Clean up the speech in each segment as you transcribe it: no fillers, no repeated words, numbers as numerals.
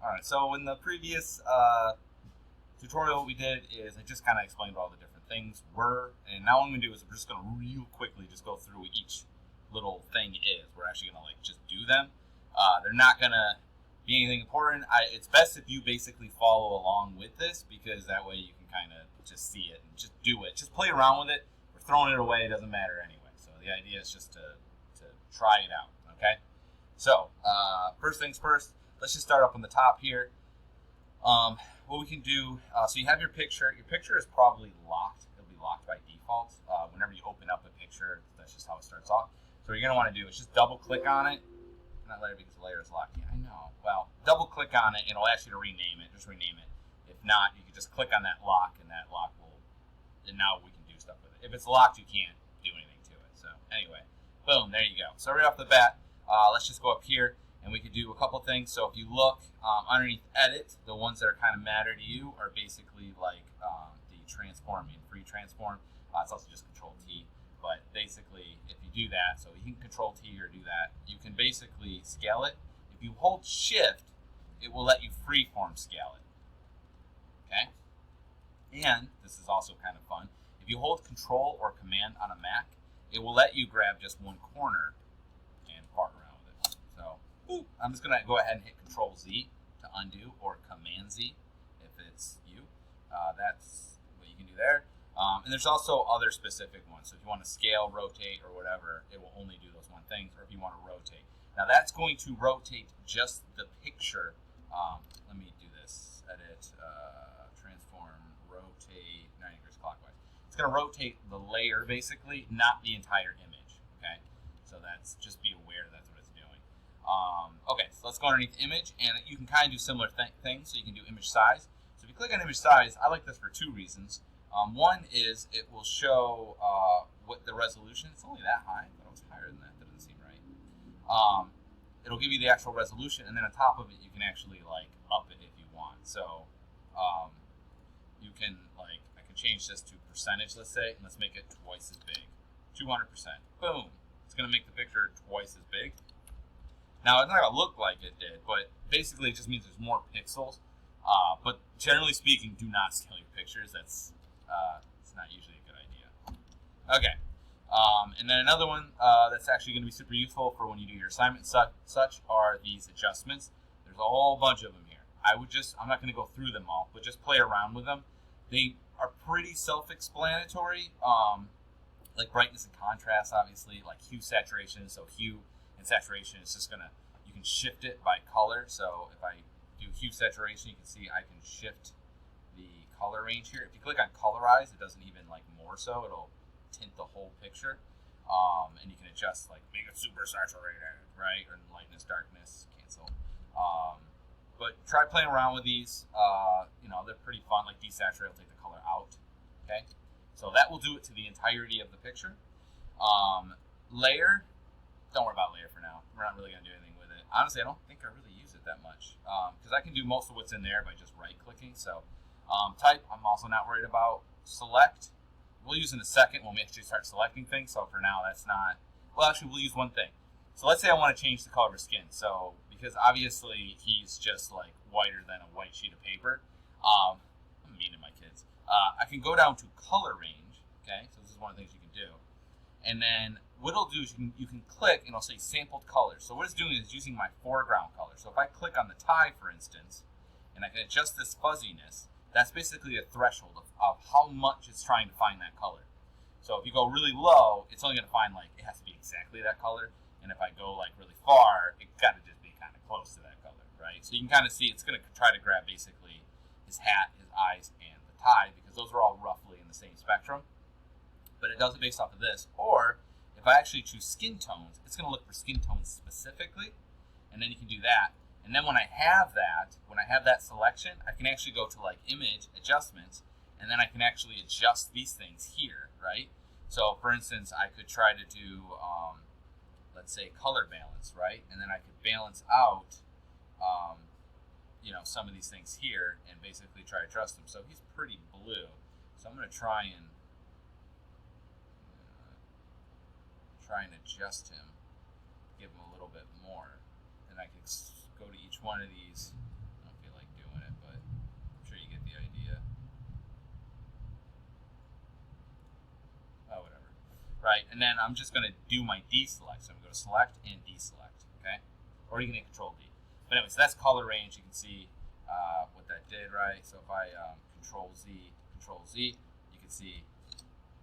Alright, so in the previous tutorial, what we did is I just kind of explained what all the different things were, and now what I'm going to do is we're just going to real quickly just go through what each little thing is. We're actually going to like just do them. They're not going to be anything important. It's best if you basically follow along with this, because that way you can kind of just see it and just do it. Just play around with it. We're throwing it away. It doesn't matter anyway. So the idea is just to try it out, okay? So first things first, let's just start up on the top here. What we can do, so you have your picture. Your picture is probably locked. It'll be locked by default. Whenever you open up a picture, that's just how it starts off. So what you're going to want to do is just double click on it. Not layer because the layer is locked. Yeah, I know. Well, double click on it and it'll ask you to rename it. Just rename it. If not, you can just click on that lock and that lock will, and now we can do stuff with it. If it's locked, you can't do anything to it. So anyway, boom, there you go. So right off the bat, let's just go up here and we could do a couple things. So if you look underneath edit, the ones that are kind of matter to you are basically like the transform and free transform. It's also just control T. But basically, if you do that, so you can control T or do that, you can basically scale it. If you hold shift, it will let you freeform scale it. Okay? And this is also kind of fun. If you hold control or command on a Mac, it will let you grab just one corner and fart around with it. So, boop, I'm just going to go ahead and hit control Z to undo, or command Z if it's you. That's what you can do there. And there's also other specific ones. So if you want to scale, rotate, or whatever, it will only do those one things. Or if you want to rotate. Now that's going to rotate just the picture. Let me do this. Edit, transform, rotate 90 degrees clockwise. It's going to rotate the layer, basically, not the entire image. Okay? So that's, just be aware that's what it's doing. Okay, so let's go underneath image. And you can kind of do similar things. So you can do image size. So if you click on image size, I like this for two reasons. One is it will show what the resolution. It's only that high, but it was higher than that. That doesn't seem right. It'll give you the actual resolution, and then on top of it, you can actually like up it if you want. So you can like, I can change this to percentage, let's say, and let's make it twice as big, 200%. Boom! It's gonna make the picture twice as big. Now it's not gonna look like it did, but basically it just means there's more pixels. But generally speaking, do not scale your pictures. That's it's not usually a good idea. Okay, and then another one that's actually going to be super useful for when you do your assignment such are these adjustments. There's a whole bunch of them here. I'm not going to go through them all, but just play around with them. They are pretty self-explanatory, like brightness and contrast, obviously, like hue saturation. So hue and saturation is just you can shift it by color. So if I do hue saturation, you can see I can shift the color range here. If you click on colorize, it doesn't even like more so, it'll tint the whole picture. And you can adjust, like make it super saturated, right? Or lightness, darkness, cancel. But try playing around with these. They're pretty fun. Like desaturate will take the color out. Okay, so that will do it to the entirety of the picture. Layer, don't worry about layer for now. We're not really gonna do anything with it. Honestly, I don't think I really use it that much, because I can do most of what's in there by just right-clicking. So type, I'm also not worried about. Select, we'll use in a second when we actually start selecting things. So for now, that's not, well, actually, we'll use one thing. So let's say I want to change the color of his skin. So because obviously he's just like whiter than a white sheet of paper. I'm mean to my kids. I can go down to color range. Okay, so this is one of the things you can do. And then what it'll do is you can click and it'll say sampled colors. So what it's doing is using my foreground color. So if I click on the tie, for instance, and I can adjust this fuzziness, that's basically a threshold of how much it's trying to find that color. So if you go really low, it's only going to find like, it has to be exactly that color. And if I go like really far, it's got to just be kind of close to that color, right? So you can kind of see it's going to try to grab basically his hat, his eyes, and the tie, because those are all roughly in the same spectrum. But it does it based off of this. Or if I actually choose skin tones, it's going to look for skin tones specifically, and then you can do that. And then when I have that selection, I can actually go to like image adjustments, and then I can actually adjust these things here, right? So for instance, I could try to do, let's say color balance, right? And then I could balance out, some of these things here and basically try to adjust them. So he's pretty blue. So I'm going to try and adjust him, give him a little bit more. And I can go to each one of these. I don't right? And then I'm just going to do my deselect. So I'm going to go to select and deselect, okay? Or you can hit Control D. But anyway, so that's color range. You can see what that did, right? So if I Control Z, you can see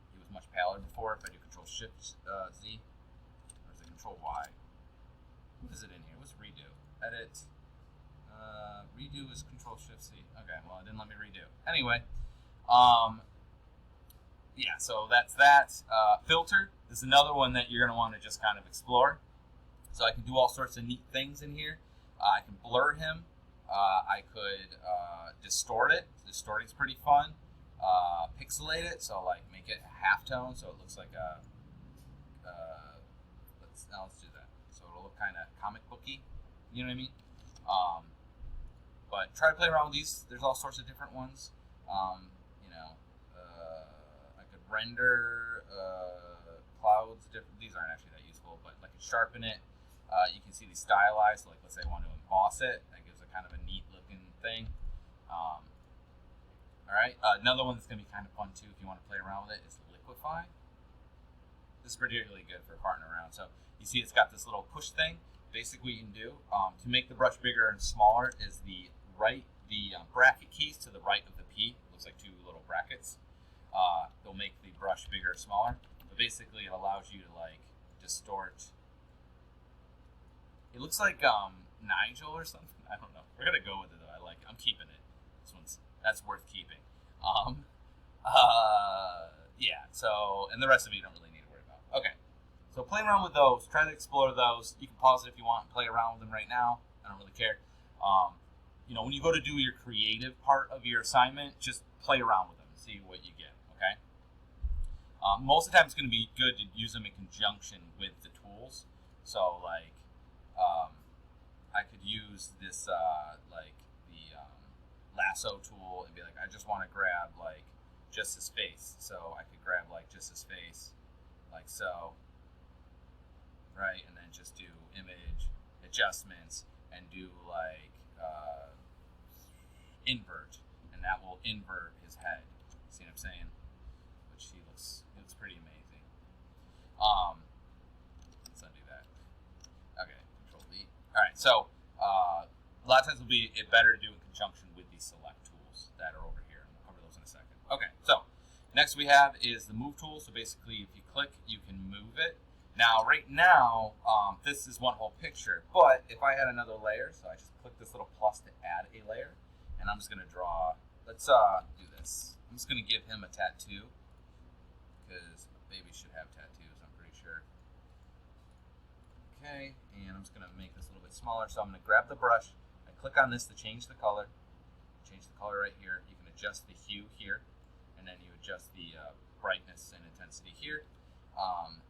he was much paler before. If I do Control Shift Z, or is it Control Y? What is it in here? What's redo? Edit. Redo is Control Shift C. Okay, well, it didn't let me redo. Anyway, yeah, so that's that. Filter is another one that you're going to want to just kind of explore. So I can do all sorts of neat things in here. I can blur him. I could distort it. Distorting's pretty fun. Pixelate it, so like make it halftone, so it looks like a. Let's do that. So it'll look kind of comic booky. You know what I mean? But try to play around with these. There's all sorts of different ones. I could render clouds. These aren't actually that useful, but like sharpen it. You can see these stylized. So like let's say I want to emboss it. That gives a kind of a neat looking thing. All right. Another one that's going to be kind of fun too if you want to play around with it is liquify. This is particularly good for farting around. So you see it's got this little push thing. Basically what you can do to make the brush bigger and smaller is the bracket keys to the right of the P. It looks like two little brackets. They'll make the brush bigger or smaller. But basically it allows you to like distort. It looks like Nigel or something. I don't know. We're gonna go with it though. I like it. I'm keeping it. That's worth keeping. Yeah. So and the rest of it you don't really need to worry about. Okay. So play around with those. Try to explore those. You can pause it if you want and play around with them right now. I don't really care. When you go to do your creative part of your assignment, just play around with them and see what you get, okay? Most of the time it's going to be good to use them in conjunction with the tools. So, like, I could use this, lasso tool and be like, I just want to grab, like, just his face. So I could grab, like, just his face, like so. Right, and then just do image adjustments and do like invert, and that will invert his head. See what I'm saying? Which looks pretty amazing. Let's undo that. Okay, Control D. All right, so a lot of times it'll be better to do in conjunction with these select tools that are over here, and we'll cover those in a second. Okay, so next we have is the move tool. So basically, if you click, you can move it. Now, right now, this is one whole picture, but if I had another layer, so I just click this little plus to add a layer, and I'm just going to draw, let's do this. I'm just going to give him a tattoo, because babies should have tattoos, I'm pretty sure. Okay, and I'm just going to make this a little bit smaller, so I'm going to grab the brush, I click on this to change the color right here, you can adjust the hue here, and then you adjust the brightness and intensity here.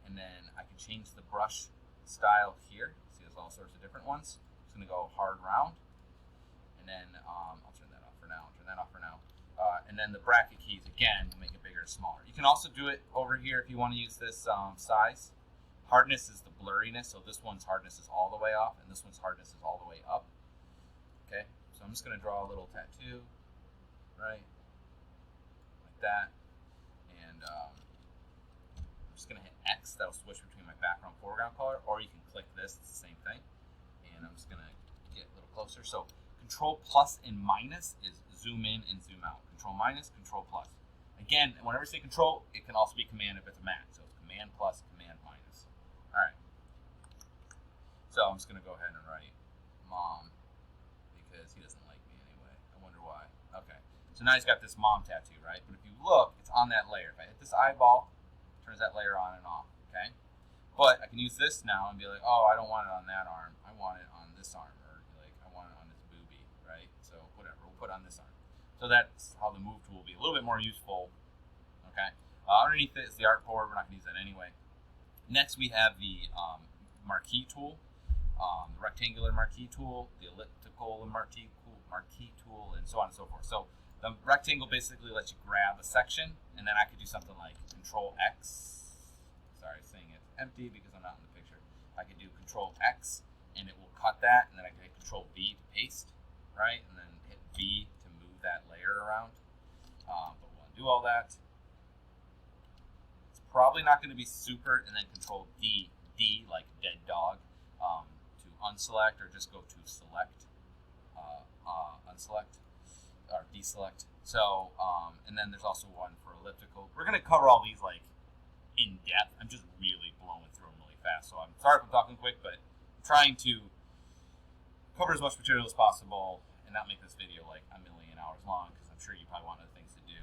And then I can change the brush style here. See, there's all sorts of different ones. I'm just going to go hard round. And then I'll turn that off for now. And then the bracket keys, again, will make it bigger or smaller. You can also do it over here if you want to use this size. Hardness is the blurriness. So this one's hardness is all the way off, and this one's hardness is all the way up. Okay, so I'm just going to draw a little tattoo, right? Like that. And I'm just going to hit X. That'll switch between my background and foreground color, or you can click this. It's the same thing. And I'm just going to get a little closer. So Control plus and minus is zoom in and zoom out. Control minus, Control plus. Again, whenever you say Control, it can also be Command if it's a Mac. So it's Command plus, Command minus. All right. So I'm just going to go ahead and write Mom, because he doesn't like me anyway. I wonder why. Okay. So now he's got this mom tattoo, right? But if you look, it's on that layer. If I hit this eyeball, turns that layer on and off, okay? But I can use this now and be like, oh, I don't want it on that arm. I want it on this arm, or like I want it on this boobie, right? So whatever, we'll put it on this arm. So that's how the move tool will be a little bit more useful, okay? Underneath it is the artboard. We're not going to use that anyway. Next, we have the Marquee tool, the rectangular Marquee tool, the elliptical Marquee tool, and so on and so forth. So the rectangle basically lets you grab a section, and then I could do something like Control X. Sorry, saying it's empty because I'm not in the picture. I could do Control X, and it will cut that, and then I can hit Control V to paste, right? And then hit V to move that layer around. But we'll undo all that. Let's probably not going to be super, and then Control D, like dead dog, to unselect, or just go to select, unselect, or deselect. So, and then there's also one for elliptical. We're going to cover all these like in depth. I'm just really blowing through them really fast, so I'm sorry if I'm talking quick, but I'm trying to cover as much material as possible and not make this video like a million hours long, because I'm sure you probably want other things to do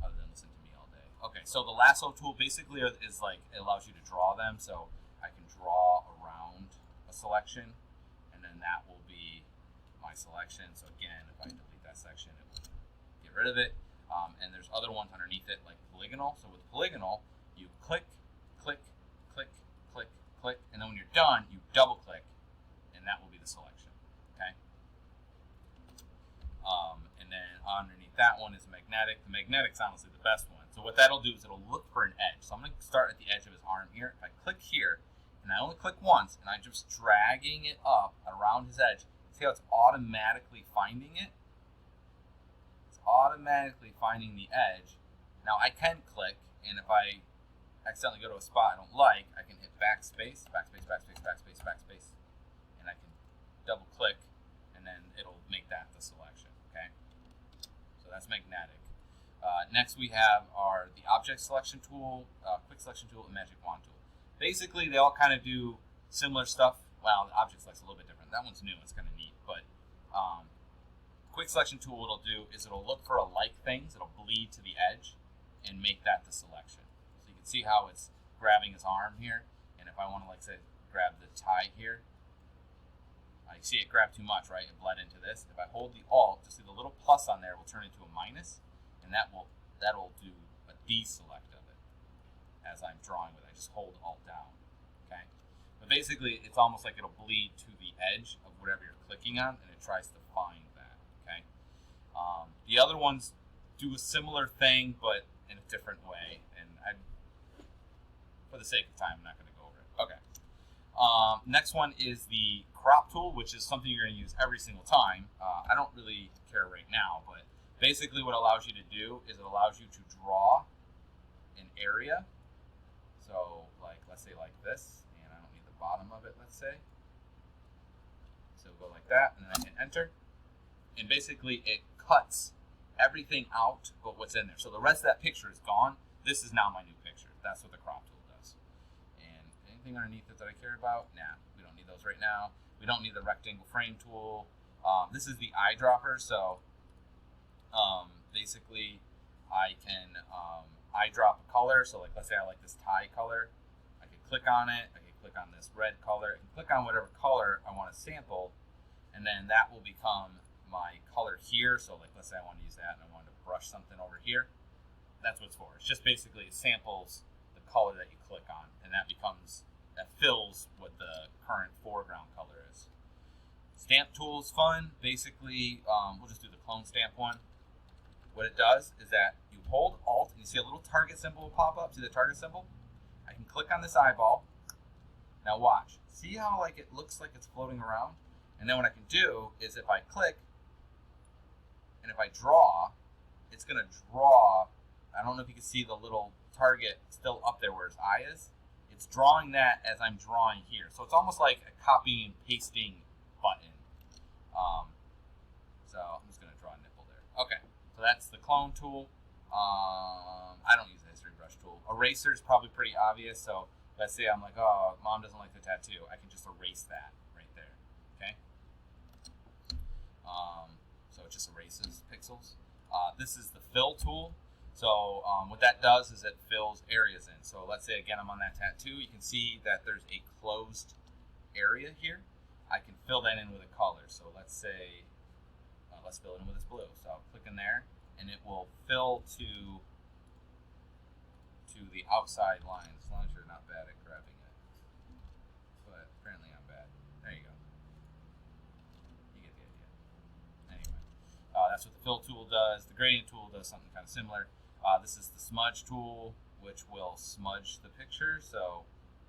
other than listen to me all day. Okay, so the lasso tool basically is like, it allows you to draw them, so I can draw around a selection, and then that will be my selection. So again, if I delete that section, it will get rid of it. And there's other ones underneath it, like polygonal. So with polygonal, you click, click, click, click, click, and then when you're done, you double click, and that will be the selection. Okay. And then underneath that one is magnetic. The magnetic's honestly the best one. So what that'll do is it'll look for an edge. So I'm going to start at the edge of his arm here. If I click here, and I only click once, and I'm just dragging it up around his edge, see how it's automatically finding it? It's automatically finding the edge. Now I can click, and if I accidentally go to a spot I don't like, I can hit backspace, backspace, backspace, backspace, backspace, and I can double click, and then it'll make that the selection. Okay, so that's magnetic. Next we have the object selection tool, quick selection tool, and magic wand tool. Basically, they all kind of do similar stuff. Well, the object select's a little bit different. That one's new. It's kind of neat. But quick selection tool, what it'll do is it'll look for alike things. It'll bleed to the edge and make that the selection. So you can see how it's grabbing his arm here. And if I want to, like, say, grab the tie here, you see it grabbed too much, right? It bled into this. If I hold the Alt, to see the little plus on there will turn into a minus, and that'll do a deselect of it as I'm drawing with it. I just hold Alt down. Okay. But basically, it's almost like it'll bleed to the edge of whatever you're clicking on, and it tries to find that. Okay. The other ones do a similar thing, but in a different way. And for the sake of time, I'm not going to go over it. Okay. Next one is the crop tool, which is something you're going to use every single time. I don't really care right now, but basically what it allows you to do is it allows you to draw an area. So, like, let's say like this, and I don't need the bottom of it, let's say. So go like that, and then I hit enter. And basically it cuts everything out but what's in there. So the rest of that picture is gone. This is now my new picture. That's what the crop tool does. And anything underneath it that I care about? Nah, we don't need those right now. We don't need the rectangle frame tool. This is the eyedropper. So basically I can eyedrop a color. So like, let's say I like this tie color. I can click on it. I can click on this red color. I can click on whatever color I want to sample, and then that will become my color here. So like, let's say I want to use that and I want to brush something over here. That's what it's for. It's just basically it samples the color that you click on, and that fills what the current foreground color is. Stamp tool is fun. Basically, we'll just do the clone stamp one. What it does is that you hold Alt, and you see a little target symbol will pop up. See the target symbol? I can click on this eyeball. Now watch. See how like it looks like it's floating around? And then what I can do is if I click, and if I draw, it's going to draw. I don't know if you can see the little target still up there where his eye is. It's drawing that as I'm drawing here. So it's almost like a copy and pasting button. So I'm just going to draw a nipple there. Okay, so that's the clone tool. I don't use the history brush tool. Eraser is probably pretty obvious. So let's say I'm like, oh, mom doesn't like the tattoo. I can just erase that right there. Okay. So it just erases pixels. This is the fill tool. So what that does is it fills areas in. So let's say, again, I'm on that tattoo. You can see that there's a closed area here. I can fill that in with a color. So let's say, let's fill it in with this blue. So I'll click in there, and it will fill to the outside line, as long as you're not bad at grabbing it. But apparently I'm bad. There you go. You get the idea. Anyway, that's what the fill tool does. The gradient tool does something kind of similar. This is the smudge tool, which will smudge the picture. So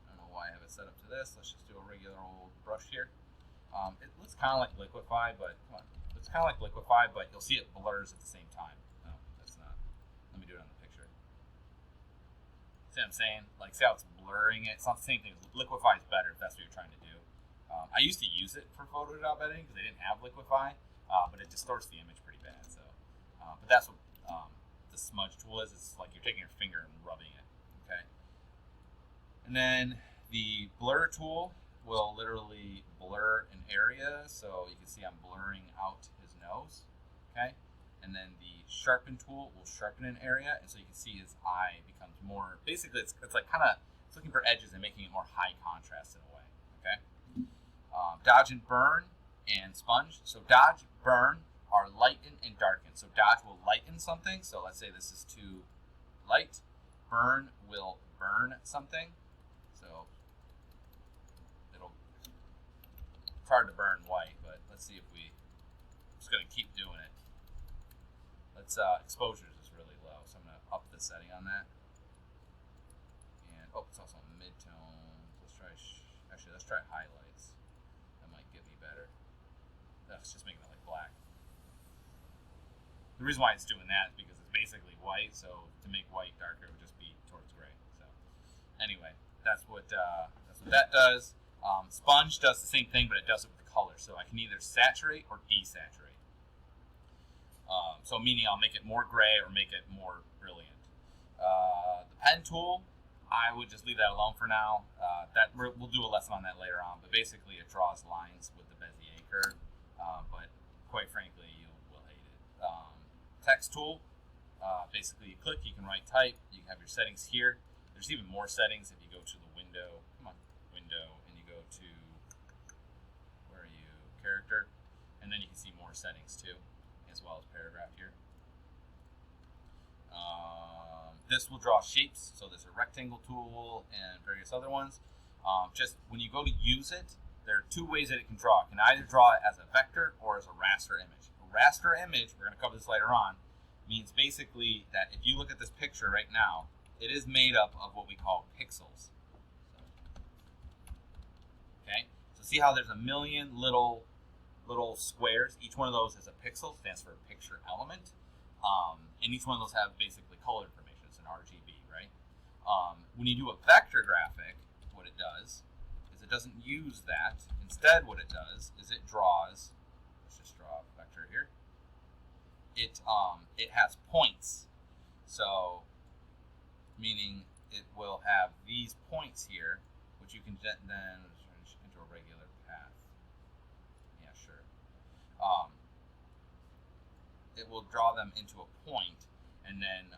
I don't know why I have it set up to this. Let's just do a regular old brush here. It looks kind of like liquify, but come on. It's kind of like liquify, but you'll see it blurs at the same time. No, that's not. Let me do it on the picture. See what I'm saying? Like, see how it's blurring it? It's not the same thing. Liquify is better if that's what you're trying to do. I used to use it for Photoshop editing because they didn't have Liquify, but it distorts the image pretty bad. So, but that's what the smudge tool is. It's like you're taking your finger and rubbing it. Okay. And then the blur tool will literally blur an area. So you can see I'm blurring out his nose. Okay. And then the sharpen tool will sharpen an area, and so you can see his eye becomes more. Basically, it's like kind of looking for edges and making it more high contrast in a way. Okay. Dodge and burn and sponge. So dodge, burn are lighten and darken. So dodge will lighten something. So let's say this is too light. Burn will burn something. So it's hard to burn white, but let's see if I'm just going to keep doing it. Exposures is really low, so I'm going to up the setting on that. And, it's also mid-tone. Let's try highlights. That might get me better. That's just making it like black. The reason why it's doing that is because it's basically white, so to make white darker, it would just be towards gray. So, anyway, that's what that does. Sponge does the same thing, but it does it with color. So I can either saturate or desaturate. So meaning I'll make it more gray or make it more brilliant. The pen tool, I would just leave that alone for now. We'll do a lesson on that later on, but basically it draws lines with the Bezier curve, but quite frankly, you will hate it. Text tool, basically you click, you can write type, you have your settings here. There's even more settings if you go to the window, and you go to, where are you, character, and then you can see more settings too, as well as paragraph here. This will draw shapes, so there's a rectangle tool and various other ones. Just when you go to use it, there are two ways that it can draw. It can either draw it as a vector or as a raster image. A raster image, we're going to cover this later on, means basically that if you look at this picture right now, it is made up of what we call pixels. Okay, so see how there's a million little squares. Each one of those is a pixel, stands for a picture element, and each one of those have basically color information. It's an RGB, right? When you do a vector graphic, what it does is it doesn't use that. Instead, what it does is it draws. Let's just draw a vector here. It has points, so meaning it will have these points here, which you can then into a regular path. Yeah, sure. It will draw them into a point, and then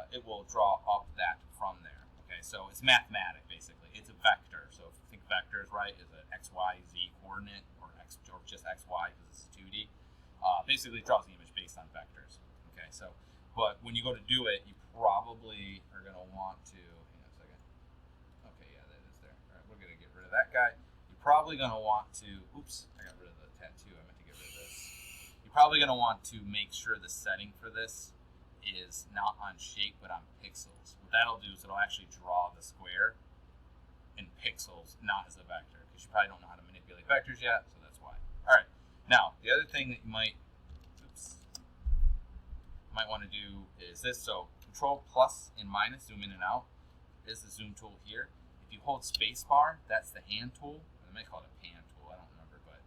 it will draw up that from there. Okay, so it's mathematic basically. It's a vector. So if you think vectors, right, is an x, y, z coordinate, or just x, y because it's 2D. Basically, it draws the image based on vectors. Okay, so but when you go to do it, you probably are going to want to. Hang on a second. Okay, yeah, that is there. All right, we're going to get rid of that guy. You're probably going to want to. Oops, I got rid of the tattoo. I meant to get rid of this. You're probably going to want to make sure the setting for this is not on shape but on pixels. What that'll do is it'll actually draw the square in pixels, not as a vector, because you probably don't know how to manipulate vectors yet, so that's why. All right, now the other thing that you might want to do is this. So Control plus and minus, zoom in and out, is the zoom tool here. If you hold spacebar, that's the hand tool. I might call it a pan tool, I don't remember, but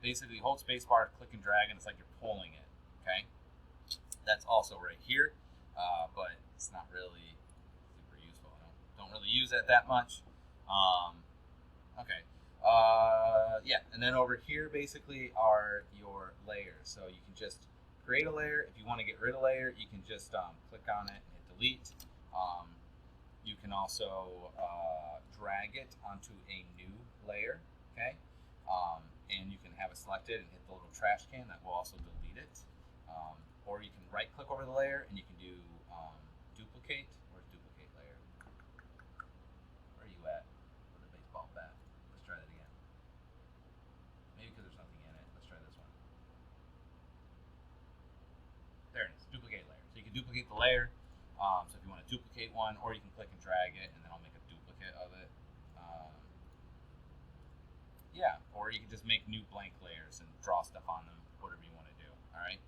basically hold spacebar, click and drag, and it's like you're pulling it. Okay, that's also right here, but it's not really super useful. I don't really use it that much. Okay, yeah, and then over here basically are your layers. So you can just create a layer. If you want to get rid of a layer, you can just click on it and hit delete. You can also drag it onto a new layer, okay? And you can have it selected and hit the little trash can. That will also delete it. Or you can right-click over the layer and you can do duplicate. Where's duplicate layer? Where are you at with the baseball bat? Let's try that again. Maybe because there's nothing in it. Let's try this one. There it is, duplicate layer. So you can duplicate the layer. So if you want to duplicate one, or you can click and drag it, and then I'll make a duplicate of it. Yeah, or you can just make new blank layers and draw stuff on them, whatever you want to do. All right.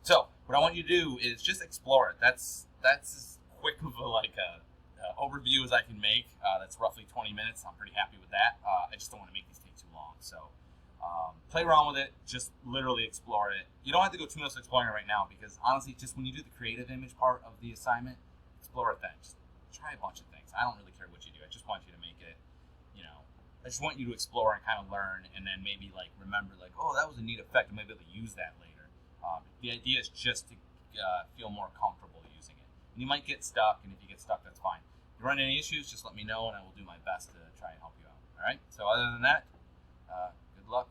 So what I want you to do is just explore it. That's that's as quick of a overview as I can make. That's roughly 20 minutes. I'm pretty happy with that. I just don't want to make these take too long. So play around with it. Just literally explore it. You don't have to go too much exploring it right now because honestly, just when you do the creative image part of the assignment, explore a thing. Just try a bunch of things. I don't really care what you do. I just want you to make it, I just want you to explore and kind of learn, and then maybe remember oh, that was a neat effect. You might be able to use that later. The idea is just to feel more comfortable using it. And you might get stuck, and if you get stuck, that's fine. If you run any issues, just let me know, and I will do my best to try and help you out. All right? So other than that, good luck.